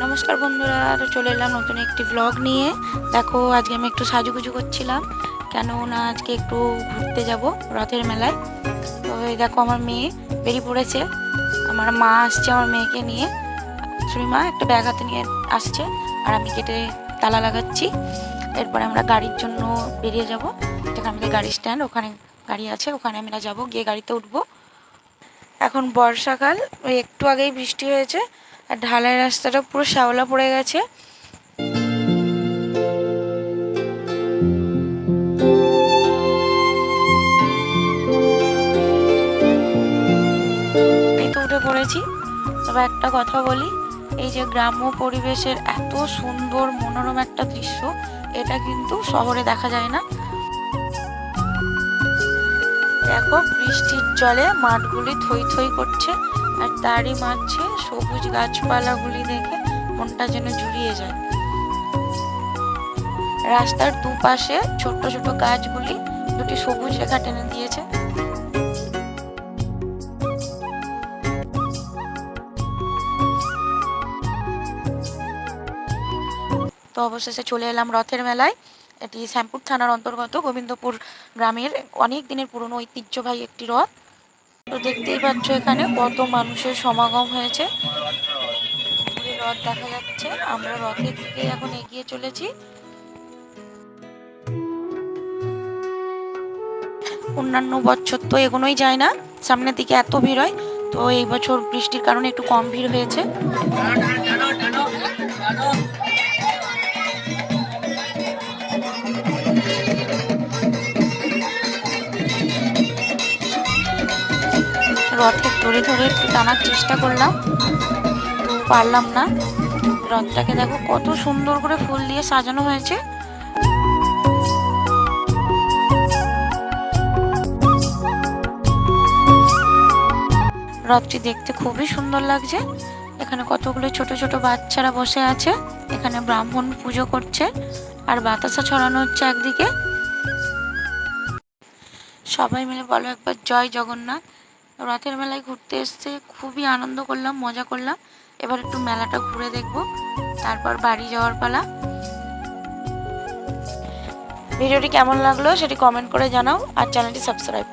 নমস্কার বন্ধুরা, তো চলে এলাম নতুন একটি ব্লগ নিয়ে। দেখো আজকে আমি একটু সাজুগুজু করছিলাম, কেন না আজকে একটু ঘুরতে যাব রথের মেলায়। তো এই দেখো আমার মেয়ে বেরিয়ে পড়েছে, আমার মা আসছে আমার মেয়েকে নিয়ে। মা একটা ব্যাগ হাতে নিয়ে আসছে আর আমি গেটে তালা লাগাচ্ছি। এরপরে আমরা গাড়ির জন্য বেরিয়ে যাব, যেখানে আমাদের গাড়ি স্ট্যান্ড, ওখানে গাড়ি আছে, ওখানে আমরা যাব, গিয়ে গাড়িতে উঠবো। এখন বর্ষাকাল, ওই একটু আগেই বৃষ্টি হয়েছে আর ঢালাই রাস্তাটা পুরো শ্যাওলা পড়ে গেছে। এই তো উঠে পড়েছি। তবে একটা কথা বলি, এই যে গ্রাম্য পরিবেশের এত সুন্দর মনোরম একটা দৃশ্য, এটা কিন্তু শহরে দেখা যায় না। দেখো বৃষ্টির জলে মাঠগুলি থই থই করছে, আর তারই মাঝে সবুজ গাছপালাগুলি দেখে মনটা যেন জুড়িয়ে যায়। রাস্তার দুপাশে ছোট ছোট গাছগুলি দুটি সবুজ রেখা টেনে দিয়েছে। তো অবশেষে চলে এলাম রথের মেলায়। এটি শ্যামপুর থানার অন্তর্গত গোবিন্দপুর গ্রামের অনেক দিনের পুরনো ঐতিহ্যবাহী একটি রথ। তো দেখতেই পাচ্ছ এখানে কত মানুষের সমাগম হয়েছে। রথ দেখা যাচ্ছে, আমরা রথের দিকে এখন এগিয়ে চলেছি। অন্যান্য বছর তো এগোনোই যায় না, সামনের দিকে এত ভিড় হয়। তো এই বছর বৃষ্টির কারণে একটু কম ভিড় হয়েছে। রথের দড়ি ধরে একটু টানার চেষ্টা করলাম, তো পারলাম না। রথটাকে দেখো কত সুন্দর করে ফুল দিয়ে সাজানো হয়েছে। রথটি দেখতে খুবই সুন্দর লাগছে। এখানে কতগুলো ছোট ছোট বাচ্চারা বসে আছে, এখানে ব্রাহ্মণ পুজো করছে আর বাতাসা ছড়ানো হচ্ছে একদিকে। সবাই মিলে বলো একবার জয় জগন্নাথ। রথের মেলায় ঘুরতে এসছে, খুবই আনন্দ করলাম, মজা করলাম। এবার একটু মেলাটা ঘুরে দেখবো, তারপর বাড়ি যাওয়ার পালা। ভিডিওটি কেমন লাগলো সেটি কমেন্ট করে জানাও, আর চ্যানেলটি সাবস্ক্রাইব করো।